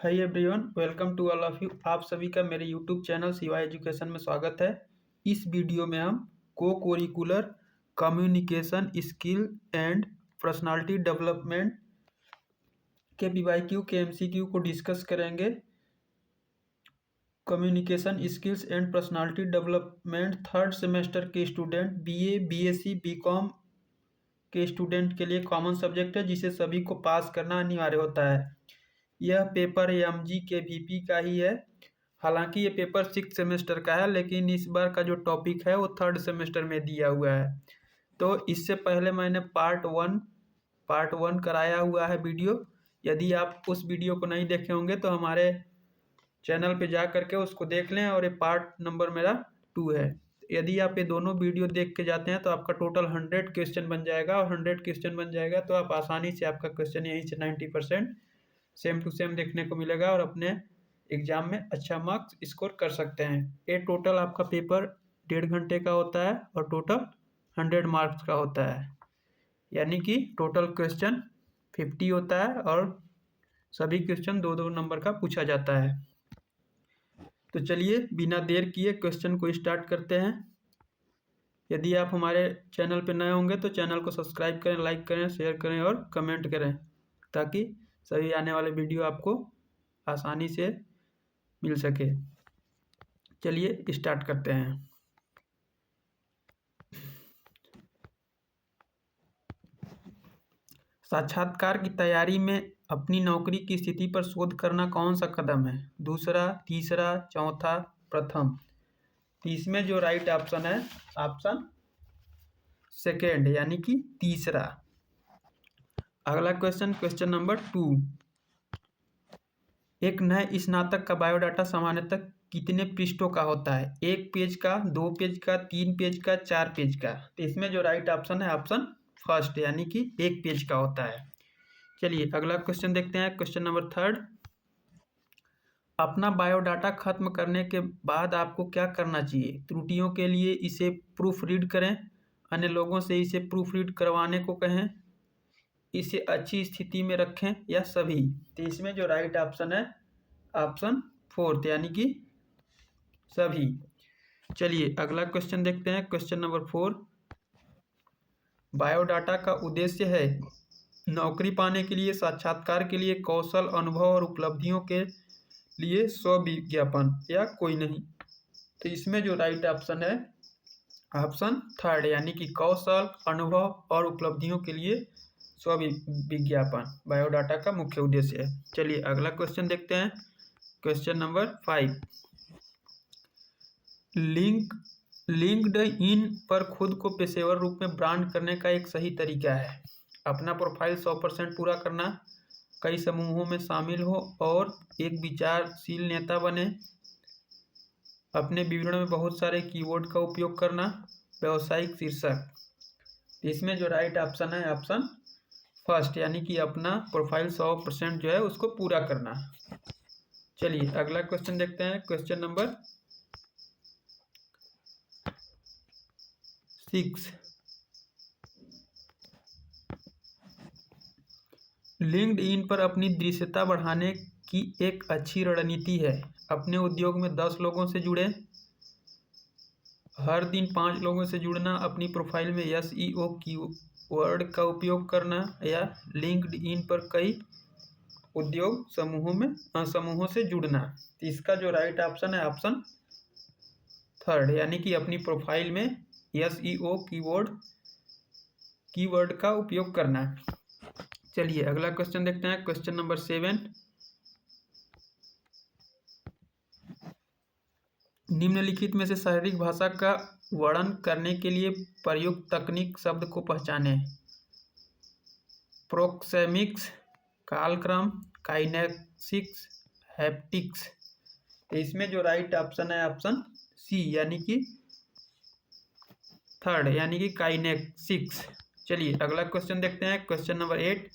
Hi everyone, welcome to all of you. आप सभी का मेरे यूट्यूब चैनल सिवाय एजुकेशन में स्वागत है। इस वीडियो में हम को curricular communication skill and personality development के पीवाईक्यू के एमसीक्यू को डिस्कस करेंगे। Communication skills and personality development third semester के स्टूडेंट बीए, बीएससी, बीकॉम के स्टूडेंट के लिए कॉमन सब्जेक्ट है, जिसे सभी को पास करना अनिवार्य होता है। यह पेपर एमजी के वीपी का ही है। हालांकि ये पेपर 6 सेमेस्टर का है, लेकिन इस बार का जो टॉपिक है वो थर्ड सेमेस्टर में दिया हुआ है। तो इससे पहले मैंने पार्ट वन कराया हुआ है वीडियो। यदि आप उस वीडियो को नहीं देखे होंगे तो हमारे चैनल पे जा करके उसको देख लें, और ये पार्ट नंबर मेरा 2 है। यदि आप ये दोनों वीडियो देख के जाते हैं तो आपका टोटल 100 क्वेश्चन बन जाएगा, और 100 क्वेश्चन बन जाएगा तो आप आसानी से आपका क्वेश्चन यहीं से 90% सेम टू सेम देखने को मिलेगा और अपने एग्जाम में अच्छा मार्क्स स्कोर कर सकते हैं। ये टोटल आपका पेपर 1.5 घंटे का होता है और टोटल 100 मार्क्स का होता है, यानी कि टोटल क्वेश्चन 50 होता है और सभी क्वेश्चन 2-2 नंबर का पूछा जाता है। तो चलिए बिना देर किए क्वेश्चन को स्टार्ट करते हैं। यदि आप हमारे चैनल पर नए होंगे तो चैनल को सब्सक्राइब करें, लाइक करें, शेयर करें और कमेंट करें, ताकि सभी आने वाले वीडियो आपको आसानी से मिल सके। चलिए स्टार्ट करते हैं। साक्षात्कार की तैयारी में अपनी नौकरी की स्थिति पर शोध करना कौन सा कदम है? दूसरा, तीसरा, चौथा, प्रथम? तो इसमें जो राइट ऑप्शन है ऑप्शन सेकेंड, यानी कि तीसरा। अगला क्वेश्चन नंबर 2। एक नए स्नातक का बायोडाटा सामान्यतः कितने पृष्ठों का होता है? 1 पेज का, 2 पेज का, 3 पेज का, 4 पेज का? तो इसमें जो राइट ऑप्शन है ऑप्शन फर्स्ट, यानी कि 1 पेज का होता है। चलिए अगला क्वेश्चन देखते हैं। Question number 3। अपना बायोडाटा खत्म करने के बाद आपको क्या करना चाहिए? त्रुटियों के लिए इसे प्रूफ रीड करें, अन्य लोगों से इसे प्रूफ रीड करवाने को कहें, इसे अच्छी स्थिति में रखें, या सभी? तो इसमें जो राइट ऑप्शन है ऑप्शन फोर्थ, यानी कि सभी। चलिए अगला क्वेश्चन देखते हैं। Question number 4। बायोडाटा का उद्देश्य है नौकरी पाने के लिए, साक्षात्कार के लिए, कौशल, अनुभव और उपलब्धियों के लिए स्वविज्ञापन, या कोई नहीं? तो इसमें जो राइट ऑप्शन है ऑप्शन थर्ड, यानी कि कौशल, अनुभव और उपलब्धियों के लिए स्वविज्ञापन बायोडाटा का मुख्य उद्देश्य है। चलिए अगला क्वेश्चन देखते हैं। Question number 5। लिंक्ड इन पर खुद को पेशेवर रूप में ब्रांड करने का एक सही तरीका है? अपना प्रोफाइल 100% पूरा करना, कई समूहों में शामिल हो और एक विचारशील नेता बने, अपने विवरण में बहुत सारे कीवर्ड का उपयोग करना, व्यावसायिक शीर्षक? इसमें जो राइट ऑप्शन है ऑप्शन फर्स्ट, यानी कि अपना प्रोफाइल 100% जो है उसको पूरा करना। चलिए अगला क्वेश्चन देखते हैं। Question number 6। लिंक्ड इन पर अपनी दृश्यता बढ़ाने की एक अच्छी रणनीति है अपने उद्योग में 10 लोगों से जुड़े, हर दिन 5 लोगों से जुड़ना, अपनी प्रोफाइल में एसईओ कीवर्ड का उपयोग करना, या लिंक्ड इन पर कई उद्योग समूहों से जुड़ना? तो इसका जो राइट ऑप्शन है ऑप्शन थर्ड, यानी कि अपनी प्रोफाइल में एसईओ कीवर्ड का उपयोग करना। चलिए अगला क्वेश्चन देखते हैं। Question number 7। निम्नलिखित में से शारीरिक भाषा का वर्णन करने के लिए प्रयुक्त तकनीक शब्द को पहचानें। प्रोक्सेमिक्स, कालक्रम, काइनेसिक्स, हैप्टिक्स? इसमें जो राइट ऑप्शन है ऑप्शन सी, यानी कि थर्ड, यानी कि काइनेसिक्स। चलिए अगला क्वेश्चन देखते हैं। Question number 8।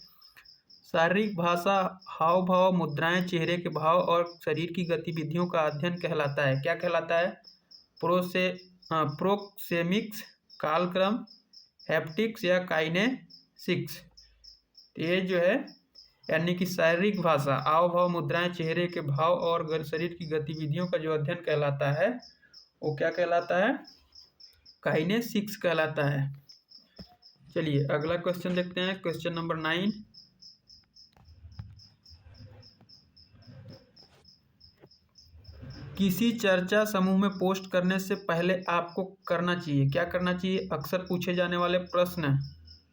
शारीरिक भाषा, हाव भाव, मुद्राएं, चेहरे के भाव और शरीर की गतिविधियों का अध्ययन कहलाता है? क्या कहलाता है? प्रोक्सेमिक्स, कालक्रम, हैप्टिक्स या काइनेसिक्स? ये जो है यानी कि शारीरिक भाषा, हाव भाव, मुद्राएं, चेहरे के भाव और शरीर की गतिविधियों का जो अध्ययन कहलाता है वो क्या कहलाता है? काइनेसिक्स कहलाता है। चलिए अगला क्वेश्चन देखते हैं, क्वेश्चन नंबर 9। किसी चर्चा समूह में पोस्ट करने से पहले आपको करना चाहिए, क्या करना चाहिए? अक्सर पूछे जाने वाले प्रश्न,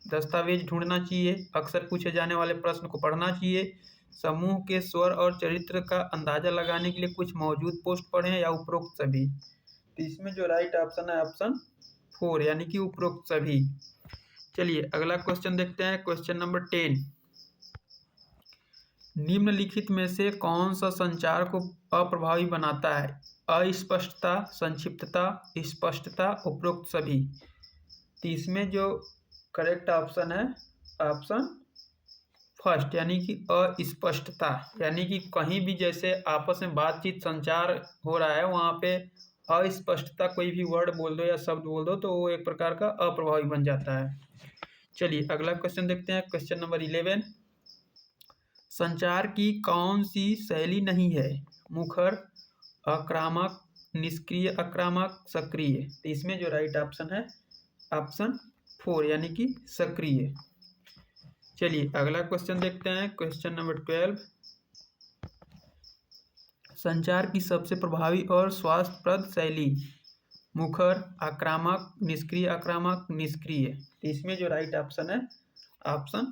दस्तावेज ढूंढना चाहिए, अक्सर पूछे जाने वाले प्रश्न को पढ़ना चाहिए, समूह के स्वर और चरित्र का अंदाजा लगाने के लिए कुछ मौजूद पोस्ट पढ़ें, या उपरोक्त सभी। तो इसमें जो राइट ऑप्शन है ऑप्शन 4 यानी कि उपरोक्त सभी। चलिए अगला क्वेश्चन देखते हैं, क्वेश्चन नंबर 10। निम्नलिखित में से कौन सा संचार को अप्रभावी बनाता है? अस्पष्टता, संक्षिप्तता, स्पष्टता, उपरोक्त सभी। तो इसमें जो करेक्ट ऑप्शन है ऑप्शन फर्स्ट यानी कि अस्पष्टता, यानी कि कहीं भी जैसे आपस में बातचीत संचार हो रहा है वहाँ पे अस्पष्टता, कोई भी वर्ड बोल दो या शब्द बोल दो तो वो एक प्रकार का अप्रभावी बन जाता है। चलिए अगला क्वेश्चन देखते हैं, क्वेश्चन नंबर 11। संचार की कौन सी शैली नहीं है? मुखर, आक्रामक, निष्क्रिय आक्रामक, सक्रिय। तो इसमें जो राइट ऑप्शन है ऑप्शन 4 यानी कि सक्रिय। चलिए अगला क्वेश्चन देखते हैं, क्वेश्चन नंबर 12। संचार की सबसे प्रभावी और स्वास्थ्यप्रद शैली? मुखर, आक्रामक, निष्क्रिय आक्रामक, निष्क्रिय। तो इसमें जो राइट ऑप्शन है ऑप्शन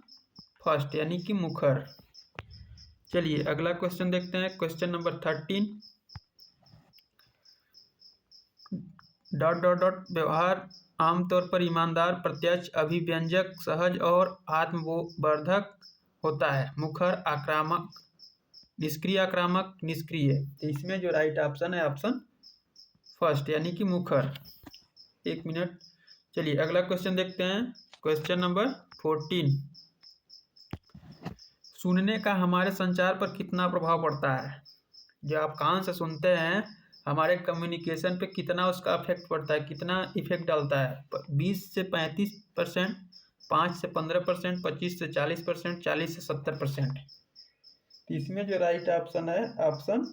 फर्स्ट यानी कि मुखर। चलिए अगला क्वेश्चन देखते हैं, क्वेश्चन नंबर 13। व्यवहार आमतौर पर ईमानदार, प्रत्यक्ष, अभिव्यंजक, सहज और आत्मवर्धक होता है। मुखर, आक्रामक, निष्क्रिय आक्रामक, निष्क्रिय। तो इसमें जो राइट ऑप्शन है ऑप्शन फर्स्ट यानी कि मुखर। एक मिनट। चलिए अगला क्वेश्चन देखते हैं, क्वेश्चन नंबर 14। सुनने का हमारे संचार पर कितना प्रभाव पड़ता है? जो आप कान से सुनते हैं हमारे कम्युनिकेशन पे कितना उसका इफेक्ट पड़ता है, कितना इफेक्ट डालता है? 20 से 35%, 5 से 15%, 25 से 40%, 40 से 70%। इसमें जो राइट ऑप्शन है ऑप्शन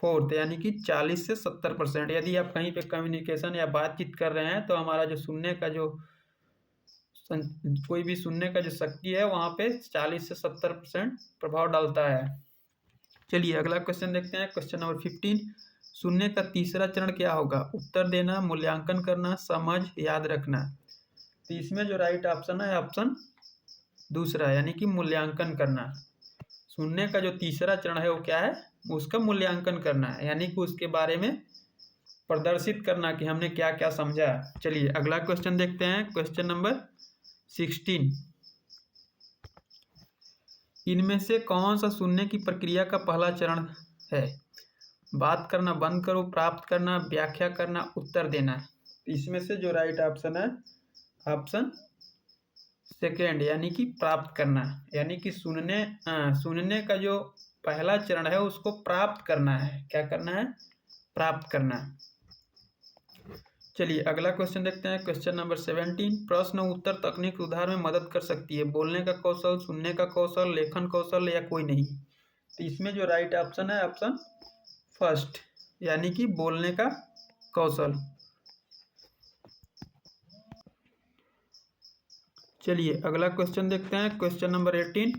4 यानी कि 40 से 70%। यदि आप कहीं पे कम्युनिकेशन या बातचीत कर रहे हैं तो हमारा जो सुनने का जो कोई भी सुनने का जो शक्ति है वहाँ पे 40 से 70% प्रभाव डालता है। चलिए अगला क्वेश्चन देखते हैं, क्वेश्चन नंबर 15। सुनने का तीसरा चरण क्या होगा? उत्तर देना, मूल्यांकन करना, समझ, याद रखना। तो इसमें जो राइट ऑप्शन है ऑप्शन दूसरा यानी कि मूल्यांकन करना। सुनने का जो तीसरा चरण है वो क्या है? उसका मूल्यांकन करना है, यानी कि उसके बारे में प्रदर्शित करना कि हमने क्या क्या समझा। चलिए अगला क्वेश्चन देखते हैं, क्वेश्चन नंबर 16। इनमें से कौन सा सुनने की प्रक्रिया का पहला चरण है? बात करना बंद करो, प्राप्त करना, व्याख्या करना, उत्तर देना। इसमें से जो राइट ऑप्शन है ऑप्शन सेकेंड यानी कि प्राप्त करना, यानी कि सुनने का जो पहला चरण है उसको प्राप्त करना है। क्या करना है? प्राप्त करना। चलिए अगला क्वेश्चन देखते हैं, क्वेश्चन नंबर 17। प्रश्न उत्तर तकनीक सुधार में मदद कर सकती है। बोलने का कौशल, सुनने का कौशल, लेखन कौशल या कोई नहीं। तो इसमें जो राइट ऑप्शन है ऑप्शन फर्स्ट यानी कि बोलने का कौशल। चलिए अगला क्वेश्चन देखते हैं, क्वेश्चन नंबर 18।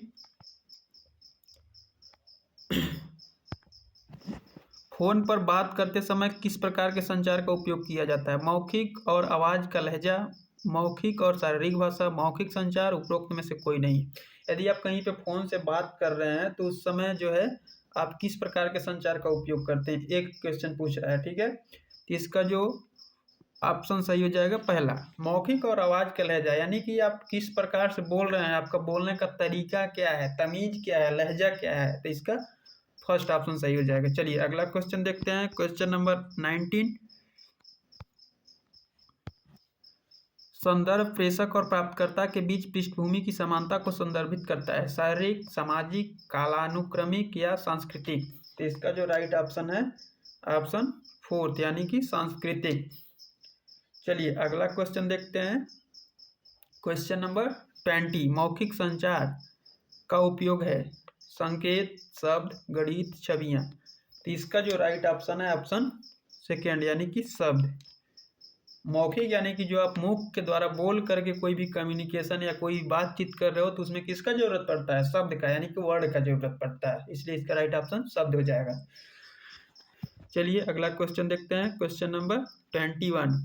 फोन पर बात करते समय किस प्रकार के संचार का उपयोग किया जाता है? मौखिक और आवाज़ का लहजा, मौखिक और शारीरिक भाषा, मौखिक संचार, उपरोक्त में से कोई नहीं। यदि आप कहीं पे फ़ोन से बात कर रहे हैं तो उस समय जो है आप किस प्रकार के संचार का उपयोग करते हैं, एक क्वेश्चन पूछ रहा है, ठीक है। तो इसका जो ऑप्शन सही हो जाएगा पहला, मौखिक और आवाज़ का लहजा, यानी कि आप किस प्रकार से बोल रहे हैं, आपका बोलने का तरीका क्या है, तमीज़ क्या है, लहजा क्या है। तो इसका फर्स्ट ऑप्शन सही हो जाएगा। चलिए अगला क्वेश्चन देखते हैं, क्वेश्चन नंबर 19। संदर्भ प्रेषक और प्राप्तकर्ता के बीच पृष्ठभूमि की समानता को संदर्भित करता है। शारीरिक, सामाजिक, कालानुक्रमिक या सांस्कृतिक। तो इसका जो राइट ऑप्शन है ऑप्शन 4 यानी कि सांस्कृतिक। चलिए अगला क्वेश्चन देखते हैं, क्वेश्चन नंबर 20। मौखिक संचार का उपयोग है? संकेत, शब्द, गणित, छवियां। तो इसका जो राइट ऑप्शन है ऑप्शन सेकेंड यानी कि शब्द। मौखिक यानी कि जो आप मुख के द्वारा बोल करके कोई भी कम्युनिकेशन या कोई बातचीत कर रहे हो तो उसमें किसका जरूरत पड़ता है? शब्द का, यानी कि वर्ड का जरूरत पड़ता है, इसलिए इसका राइट ऑप्शन शब्द हो जाएगा। चलिए अगला क्वेश्चन देखते हैं, क्वेश्चन नंबर 21।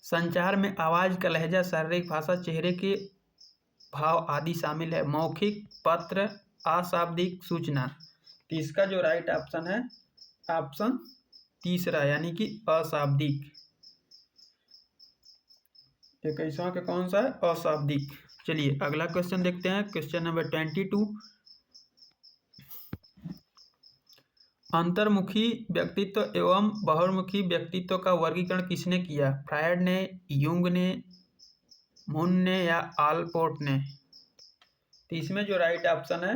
संचार में आवाज का लहजा, शारीरिक भाषा, चेहरे के भाव आदि शामिल है। मौखिक, पत्र, अशाब्दिक, सूचना। तो इसका जो राइट ऑप्शन है ऑप्शन तीसरा यानी कि अशाब्दिक। 21वां का कौन सा है? अशाब्दिक। चलिए अगला क्वेश्चन देखते हैं, क्वेश्चन नंबर 22। अंतर्मुखी व्यक्तित्व एवं बहिर्मुखी व्यक्तित्व का वर्गीकरण किसने किया? फ्रायड ने, युंग ने, मून ने या आलपोर्ट ने? तो इसमें जो राइट ऑप्शन है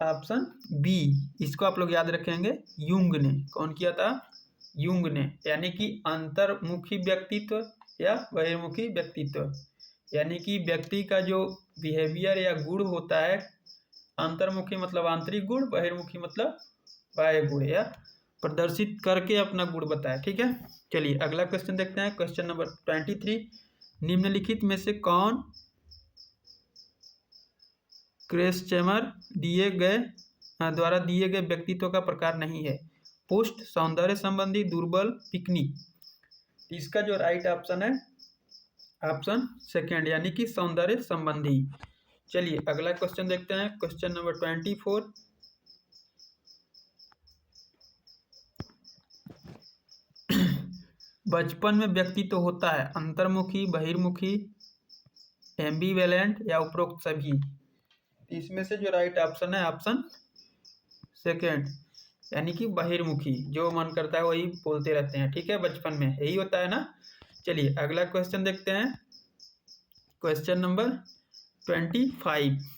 ऑप्शन बी, इसको आप लोग याद रखेंगे, युंग ने। कौन किया था? युंग ने। यानी कि अंतर्मुखी व्यक्तित्व या बहिर्मुखी व्यक्तित्व, यानी कि व्यक्ति का जो बिहेवियर या गुण होता है, अंतर्मुखी मतलब आंतरिक गुण, बहिर्मुखी मतलब बाह्य गुण, या प्रदर्शित करके अपना गुण बताए। ठीक है, चलिए अगला क्वेश्चन देखते हैं, क्वेश्चन नंबर 23। निम्नलिखित में से कौन क्रेस्चमर द्वारा दिए गए व्यक्तित्व का प्रकार नहीं है? पुष्ट, सौंदर्य संबंधी, दुर्बल, पिकनिक। इसका जो राइट ऑप्शन है ऑप्शन सेकेंड यानी कि सौंदर्य संबंधी। चलिए अगला क्वेश्चन देखते हैं, क्वेश्चन नंबर 24। बचपन में व्यक्तित्व होता है अंतर्मुखी, बहिर्मुखी, एम्बिवेलेंट या उपरोक्त सभी? इसमें से जो राइट ऑप्शन है ऑप्शन सेकेंड यानी कि बहिर्मुखी, जो मन करता है वही बोलते रहते हैं। ठीक है, बचपन में यही होता है ना। चलिए अगला क्वेश्चन देखते हैं, क्वेश्चन नंबर 25।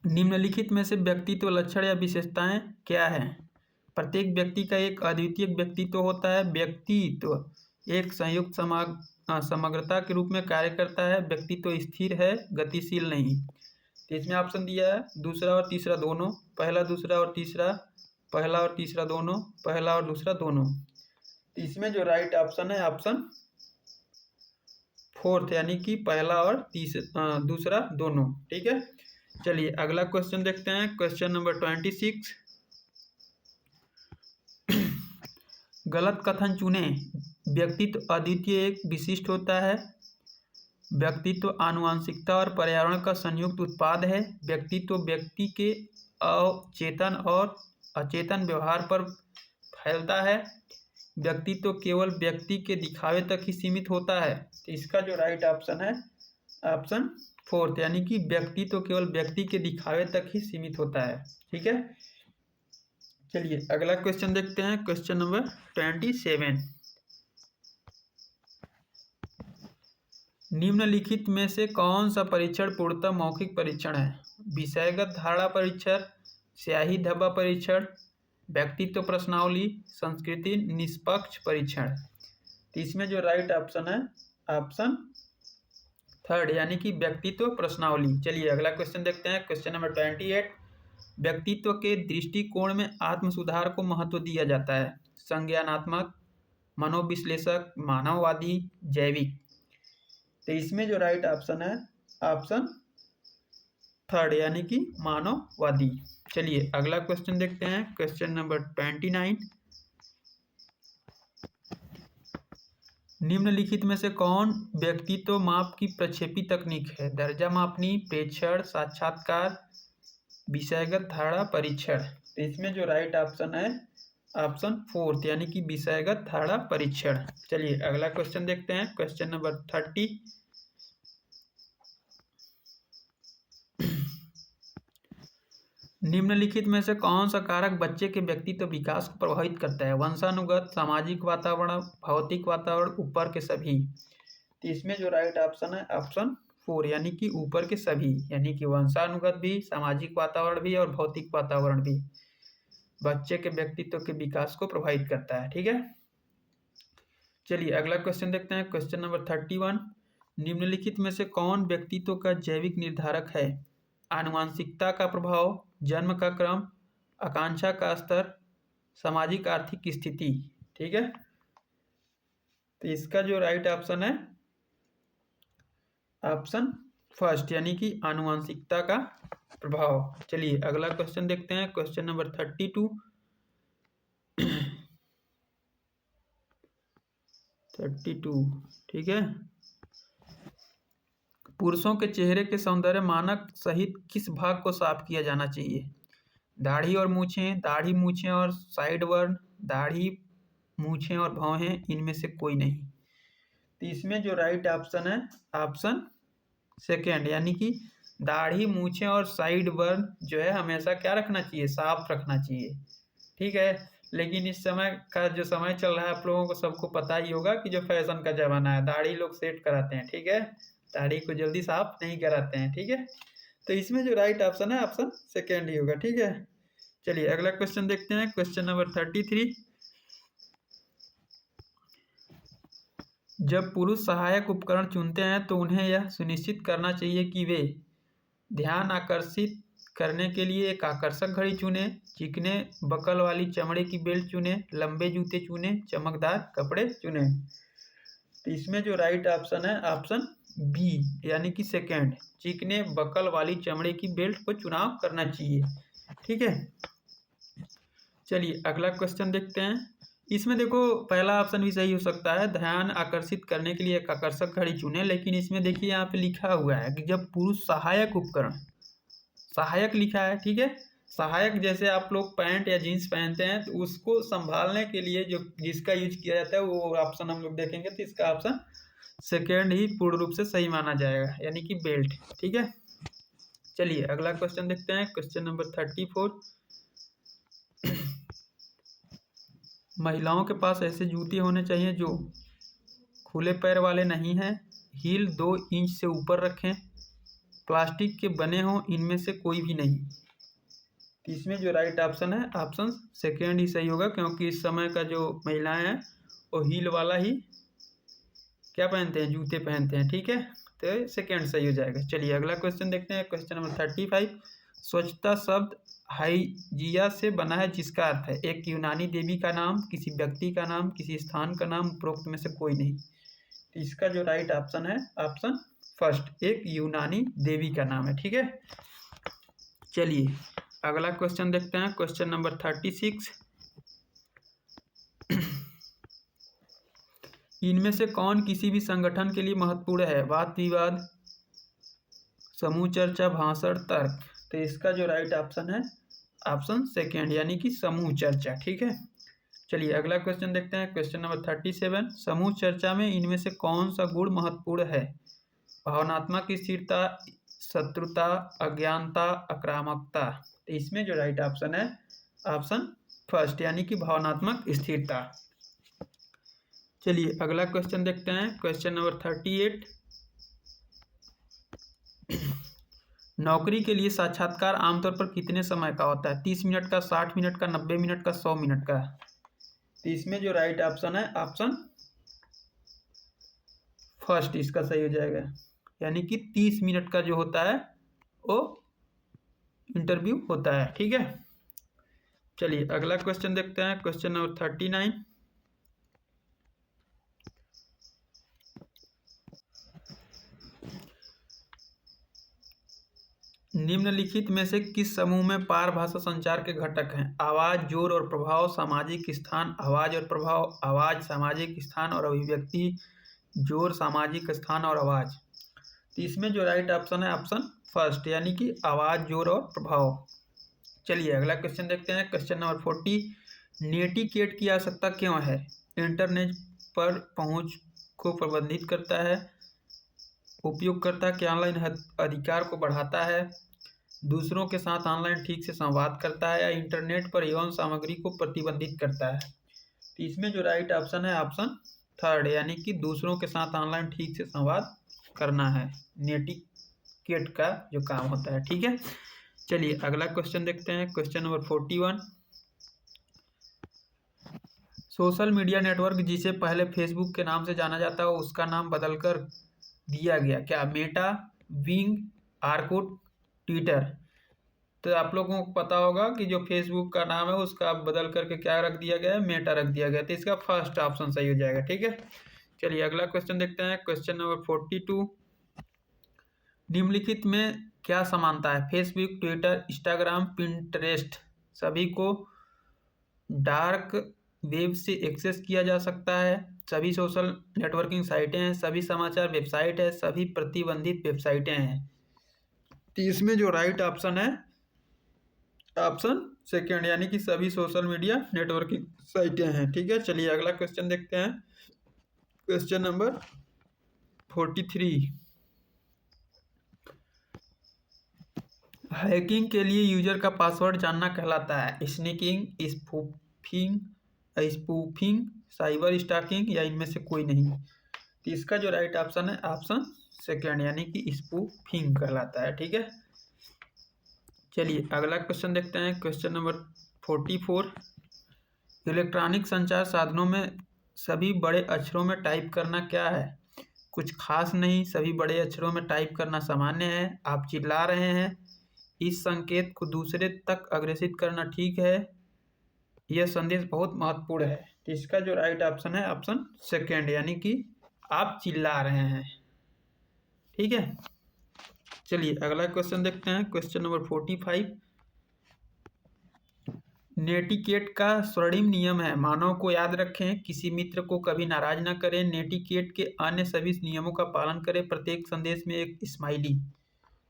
निम्नलिखित में से व्यक्तित्व लक्षण या विशेषताएं क्या है? प्रत्येक व्यक्ति का एक अद्वितीय व्यक्तित्व होता है। व्यक्तित्व एक संयुक्त समग्रता के रूप में कार्य करता है। व्यक्तित्व स्थिर है, गतिशील नहीं। तो इसमें ऑप्शन दिया है दूसरा और तीसरा दोनों, पहला दूसरा और तीसरा, पहला और तीसरा दोनों, पहला और दूसरा दोनों। तो इसमें जो राइट ऑप्शन है ऑप्शन फोर्थ यानी कि पहला और दूसरा दोनों। ठीक है, चलिए अगला क्वेश्चन देखते हैं, क्वेश्चन नंबर 26। गलत कथन चुने। व्यक्तित्व अद्वितीय एक विशिष्ट होता है। व्यक्तित्व आनुवंशिकता और पर्यावरण का संयुक्त उत्पाद है। व्यक्तित्व व्यक्ति के अचेतन और अचेतन व्यवहार पर फैलता है। व्यक्तित्व केवल व्यक्ति के दिखावे तक ही सीमित होता है। तो इसका जो राइट ऑप्शन है ऑप्शन फोर्थ यानी कि व्यक्तित्व केवल व्यक्ति के दिखावे तक ही सीमित होता है। ठीक है, चलिए अगला क्वेश्चन देखते हैं, क्वेश्चन नंबर 27। निम्नलिखित में से कौन सा परीक्षण पूर्णतः मौखिक परीक्षण है? विषयगत धारणा परीक्षण, स्याही धब्बा परीक्षण, व्यक्तित्व प्रश्नावली, संस्कृति निष्पक्ष परीक्षण। तो इसमें जो राइट ऑप्शन है ऑप्शन थर्ड यानी कि व्यक्तित्व प्रश्नावली। चलिए अगला क्वेश्चन देखते हैं, क्वेश्चन नंबर 28। व्यक्तित्व के दृष्टिकोण में आत्म सुधार को महत्व दिया जाता है। संज्ञानात्मक, मनोविश्लेषक, मानववादी, जैविक। तो इसमें जो राइट ऑप्शन है ऑप्शन थर्ड यानी कि मानववादी। चलिए अगला क्वेश्चन देखते हैं, क्वेश्चन नंबर 29। निम्नलिखित में से कौन व्यक्तित्व माप की प्रक्षेपी तकनीक है? दर्जा मापनी, प्रेक्षण, साक्षात्कार, विषयगत धारणा परीक्षण। तो इसमें जो राइट ऑप्शन है ऑप्शन फोर्थ यानी कि विषयगत धारणा परीक्षण। चलिए अगला क्वेश्चन देखते हैं, क्वेश्चन नंबर 30। निम्नलिखित में से कौन सा कारक बच्चे के व्यक्तित्व विकास को प्रभावित करता है? वंशानुगत, सामाजिक वातावरण, भौतिक वातावरण, ऊपर के सभी। तो इसमें जो राइट ऑप्शन है ऑप्शन फोर यानी कि ऊपर के सभी, यानी कि वंशानुगत भी, सामाजिक वातावरण भी और भौतिक वातावरण भी बच्चे के व्यक्तित्व के विकास को प्रभावित करता है। ठीक है, चलिए अगला क्वेश्चन देखते हैं। क्वेश्चन नंबर 31, निम्नलिखित में से कौन व्यक्तित्व का जैविक निर्धारक है? आनुवांशिकता का प्रभाव, जन्म का क्रम, आकांक्षा का स्तर, सामाजिक आर्थिक स्थिति। ठीक है, तो इसका जो राइट ऑप्शन है ऑप्शन फर्स्ट, यानी कि आनुवांशिकता का प्रभाव। चलिए अगला क्वेश्चन देखते हैं। क्वेश्चन नंबर 32, 32 ठीक है। पुरुषों के चेहरे के सौंदर्य मानक सहित किस भाग को साफ किया जाना चाहिए? दाढ़ी और मूछें, दाढ़ी मूछें और साइड बर्न, दाढ़ी मूछें और भौहें, इनमें से कोई नहीं। तो इसमें जो राइट ऑप्शन है ऑप्शन सेकेंड, यानी कि दाढ़ी मूछें और साइड बर्न जो है हमेशा क्या रखना चाहिए? साफ रखना चाहिए। ठीक है, लेकिन इस समय का जो समय चल रहा है आप लोगों को सबको पता ही होगा कि जो फैशन का जमाना है, दाढ़ी लोग सेट कराते हैं। ठीक है, दाढ़ी को जल्दी साफ नहीं कराते हैं। ठीक है, तो इसमें जो राइट ऑप्शन है ऑप्शन सेकेंड ही होगा। ठीक है, चलिए अगला क्वेश्चन देखते हैं। क्वेश्चन नंबर 33, जब पुरुष सहायक उपकरण चुनते हैं तो उन्हें यह सुनिश्चित करना चाहिए कि वे ध्यान आकर्षित करने के लिए एक आकर्षक घड़ी चुने, चिकने बकल वाली चमड़े की बेल्ट चुने, लंबे जूते चुने, चमकदार कपड़े चुने। तो इसमें जो राइट ऑप्शन है ऑप्शन बी, यानी कि सेकेंड, चिकने बकल वाली चमड़े की बेल्ट को चुनाव करना चाहिए। ठीक है, चलिए अगला क्वेश्चन देखते हैं। इसमें देखो पहला ऑप्शन भी सही हो सकता है, ध्यान आकर्षित करने के लिए एक आकर्षक घड़ी चुने, लेकिन इसमें देखिए यहाँ पे लिखा हुआ है कि जब पुरुष सहायक उपकरण, सहायक लिखा है। ठीक है, सहायक जैसे आप लोग पैंट या जीन्स पहनते हैं तो उसको संभालने के लिए जो जिसका यूज किया जाता है वो ऑप्शन हम लोग देखेंगे, तो इसका ऑप्शन सेकेंड ही पूर्ण रूप से सही माना जाएगा, यानी कि बेल्ट। ठीक है, चलिए अगला क्वेश्चन देखते हैं। क्वेश्चन नंबर 34, महिलाओं के पास ऐसे जूते होने चाहिए जो खुले पैर वाले नहीं हैं, हील 2 इंच से ऊपर रखें, प्लास्टिक के बने हों, इनमें से कोई भी नहीं। इसमें जो राइट ऑप्शन है ऑप्शन सेकेंड ही सही होगा, क्योंकि इस समय का जो महिलाएं हैं वो हील वाला ही क्या पहनते हैं? जूते पहनते हैं। ठीक है, तो सेकेंड सही हो जाएगा। चलिए अगला क्वेश्चन देखते हैं। क्वेश्चन नंबर 35, स्वच्छता शब्द हाइजिया से बना है जिसका अर्थ है एक यूनानी देवी का नाम, किसी व्यक्ति का नाम, किसी स्थान का नाम, उपरोक्त में से कोई नहीं। तो इसका जो राइट ऑप्शन है ऑप्शन फर्स्ट, एक यूनानी देवी का नाम है। ठीक है, चलिए अगला क्वेश्चन देखते हैं। क्वेश्चन नंबर 36, इनमें से कौन किसी भी संगठन के लिए महत्वपूर्ण है? वाद विवाद, समूह चर्चा, भाषण, तर्क। तो इसका जो राइट ऑप्शन है ऑप्शन सेकेंड, यानी कि समूह चर्चा। ठीक है, चलिए अगला क्वेश्चन देखते हैं। क्वेश्चन नंबर 37, समूह चर्चा में इनमें से कौन सा गुण महत्वपूर्ण है? भावनात्मक स्थिरता, शत्रुता, अज्ञानता, आक्रामकता। तो इसमें जो राइट ऑप्शन है ऑप्शन फर्स्ट, यानी कि भावनात्मक स्थिरता। चलिए अगला क्वेश्चन देखते हैं। क्वेश्चन नंबर 38, नौकरी के लिए साक्षात्कार आमतौर पर कितने समय का होता है? 30 मिनट का, 60 मिनट का, 90 मिनट का, 100 मिनट का। तो इसमें जो राइट ऑप्शन है ऑप्शन फर्स्ट इसका सही हो जाएगा, यानी कि 30 मिनट का जो होता है वो इंटरव्यू होता है। ठीक है, चलिए अगला क्वेश्चन देखते हैं। क्वेश्चन नंबर 39, निम्नलिखित में से किस समूह में पारभाषा संचार के घटक हैं? आवाज, जोर और प्रभाव, सामाजिक स्थान, आवाज और प्रभाव, आवाज, सामाजिक स्थान और अभिव्यक्ति, जोर, सामाजिक स्थान और आवाज। तो इसमें जो राइट ऑप्शन है ऑप्शन फर्स्ट, यानी कि आवाज, जोर और प्रभाव। चलिए अगला क्वेश्चन देखते हैं। क्वेश्चन नंबर 40, नेटिकेट की आवश्यकता क्यों है? इंटरनेट पर पहुंच को प्रबंधित करता है, उपयोगकर्ता के ऑनलाइन अधिकार को बढ़ाता है, दूसरों के साथ ऑनलाइन ठीक से संवाद करता है, या इंटरनेट पर यौन सामग्री को प्रतिबंधित करता है। तो इसमें जो राइट ऑप्शन है ऑप्शन थर्ड, यानी कि दूसरों के साथ ऑनलाइन ठीक से संवाद करना है, नेटिकेट का जो काम होता है। ठीक है, चलिए अगला क्वेश्चन देखते हैं। Question number 41, social media network जिसे पहले फेसबुक के नाम से जाना जाता है उसका नाम बदलकर दिया गया क्या? Meta, wing, Orkut, Twitter. तो आप लोगों को पता होगा कि जो फेसबुक का नाम है उसका बदल करके क्या रख दिया गया है? मेटा रख दिया गया। तो इसका फर्स्ट ऑप्शन सही हो जाएगा। ठीक है, चलिए अगला क्वेश्चन देखते हैं। क्वेश्चन नंबर 42, निम्नलिखित में क्या समानता है? फेसबुक, ट्विटर, इंस्टाग्राम, पिंटरेस्ट सभी को डार्क वेब से एक्सेस किया जा सकता है। सभी सोशल नेटवर्किंग साइटें हैं, सभी समाचार वेबसाइट है, सभी प्रतिबंधित वेबसाइटें हैं। तो इसमें जो राइट ऑप्शन है ऑप्शन सेकेंड, यानी कि सभी सोशल मीडिया नेटवर्किंग साइटें हैं। ठीक है, चलिए अगला क्वेश्चन देखते हैं। क्वेश्चन नंबर 43, हैकिंग के लिए यूजर का पासवर्ड जानना कहलाता है स्नीकिंग, स्पूफिंग, साइबर स्टॉकिंग या इनमें से कोई नहीं। तो इसका जो राइट ऑप्शन है ऑप्शन सेकेंड, यानी कि स्पूफिंग कहलाता है। ठीक है, चलिए अगला क्वेश्चन देखते हैं। क्वेश्चन नंबर 44, इलेक्ट्रॉनिक संचार साधनों में सभी बड़े अक्षरों में टाइप करना क्या है? कुछ खास नहीं, सभी बड़े अक्षरों में टाइप करना सामान्य है। आप चिल्ला रहे हैं, इस संकेत को दूसरे तक अग्रेसित करना ठीक है, यह संदेश बहुत महत्वपूर्ण है। तो इसका जो राइट ऑप्शन है ऑप्शन सेकेंड, यानी कि आप चिल्ला रहे हैं। ठीक है, चलिए अगला क्वेश्चन देखते हैं। क्वेश्चन नंबर 45, नेटिकेट का स्वर्णिम नियम है, मानव को याद रखें, किसी मित्र को कभी नाराज न करें, नेटिकेट के अन्य सभी नियमों का पालन करें, प्रत्येक संदेश में एक स्माइली।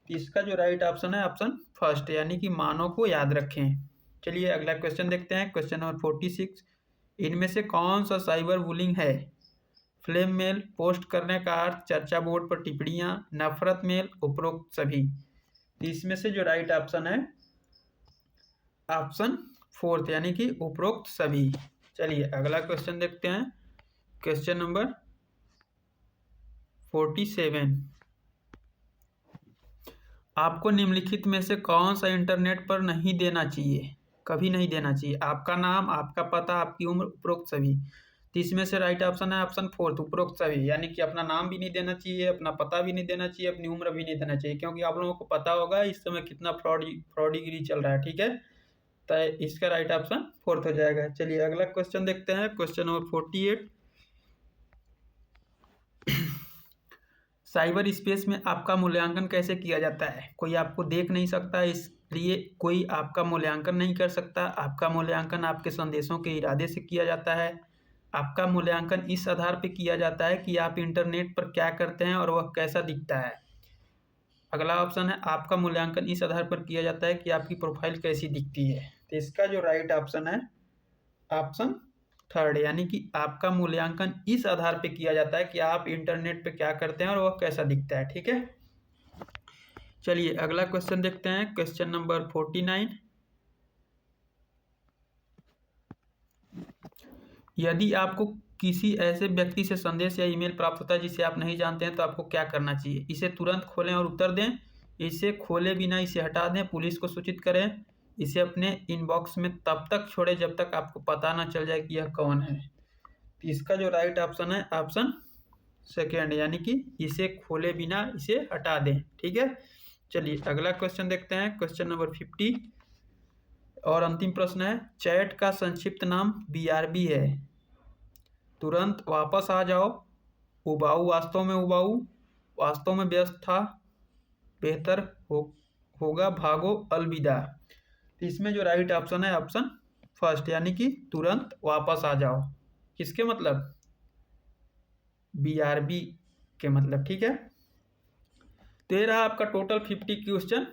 इसका जो राइट ऑप्शन है ऑप्शन फर्स्ट, यानी कि मानव को याद रखें। चलिए अगला क्वेश्चन देखते हैं। क्वेश्चन नंबर 46, इनमें से कौन सा साइबर बुलिंग है? फ्लेम मेल, पोस्ट करने का अर्थ, चर्चा बोर्ड पर टिप्पणियां, नफरत मेल, उपरोक्त सभी। इसमें से जो राइट ऑप्शन है ऑप्शन फोर्थ, यानी कि उपरोक्त सभी। चलिए अगला क्वेश्चन देखते हैं। क्वेश्चन नंबर 47, आपको निम्नलिखित में से कौन सा इंटरनेट पर नहीं देना चाहिए, कभी नहीं देना चाहिए? आपका नाम, आपका पता, आपकी उम्र, उपरोक्त सभी। तो इसमें से राइट ऑप्शन है ऑप्शन फोर्थ, उपरोक्त सभी, यानी कि अपना नाम भी नहीं देना चाहिए, अपना पता भी नहीं देना चाहिए, अपनी उम्र भी नहीं देना चाहिए, क्योंकि आप लोगों को पता होगा इस समय कितना फ्रॉडगिरी चल रहा है। ठीक है, तो इसका राइट ऑप्शन फोर्थ हो जाएगा। चलिए अगला क्वेश्चन देखते हैं। क्वेश्चन नंबर 48, साइबर स्पेस में आपका मूल्यांकन कैसे किया जाता है? कोई आपको देख नहीं सकता, इसलिए कोई आपका मूल्यांकन नहीं कर सकता। आपका मूल्यांकन आपके संदेशों के इरादे से किया जाता है। आपका मूल्यांकन इस आधार पर किया जाता है कि आप इंटरनेट पर क्या करते हैं और वह कैसा दिखता है। अगला ऑप्शन है, आपका मूल्यांकन इस आधार पर किया जाता है कि आपकी प्रोफाइल कैसी दिखती है। तो इसका जो राइट ऑप्शन है ऑप्शन थर्ड, यानी कि आपका मूल्यांकन इस आधार पे किया जाता है कि आप इंटरनेट पे क्या करते हैं और वह कैसा दिखता है। ठीक है, चलिए अगला क्वेश्चन देखते हैं। क्वेश्चन नंबर 49, यदि आपको किसी ऐसे व्यक्ति से संदेश या ईमेल प्राप्त होता है जिसे आप नहीं जानते हैं तो आपको क्या करना चाहिए? इसे तुरंत खोलें और उत्तर दें, इसे खोले बिना इसे हटा दें, पुलिस को सूचित करें, इसे अपने इनबॉक्स में तब तक छोड़ें जब तक आपको पता ना चल जाए कि यह कौन है। तो इसका जो राइट ऑप्शन है ऑप्शन सेकेंड, यानी कि इसे खोले बिना इसे हटा दें। ठीक है, चलिए अगला क्वेश्चन देखते हैं। क्वेश्चन नंबर 50 और अंतिम प्रश्न है, चैट का संक्षिप्त नाम BRB है। तुरंत वापस आ जाओ, उबाऊ वास्तव में उबाऊ, वास्तव में व्यस्त था, बेहतर होगा, भागो, अलविदा। तो इसमें जो राइट ऑप्शन है ऑप्शन फर्स्ट, यानी कि तुरंत वापस आ जाओ। किसके मतलब? BRB के मतलब। ठीक है, तो ये रहा आपका टोटल 50 क्वेश्चन।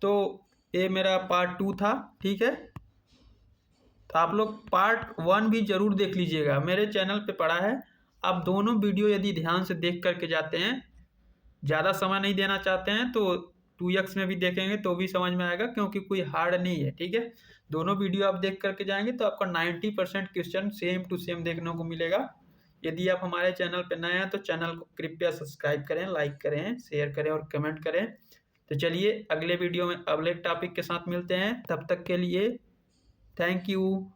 तो ये मेरा पार्ट 2 था। ठीक है, तो आप लोग पार्ट 1 भी जरूर देख लीजिएगा, मेरे चैनल पे पड़ा है। आप दोनों वीडियो यदि ध्यान से देख करके जाते हैं, ज़्यादा समय नहीं देना चाहते हैं तो 2x में भी देखेंगे तो भी समझ में आएगा, क्योंकि कोई हार्ड नहीं है। ठीक है, दोनों वीडियो आप देख करके जाएंगे तो आपका 90% क्वेश्चन सेम टू सेम देखने को मिलेगा। यदि आप हमारे चैनल पर नए हैं तो चैनल को कृपया सब्सक्राइब करें, लाइक करें, शेयर करें और कमेंट करें। तो चलिए अगले वीडियो में अगले टॉपिक के साथ मिलते हैं, तब तक के लिए थैंक यू।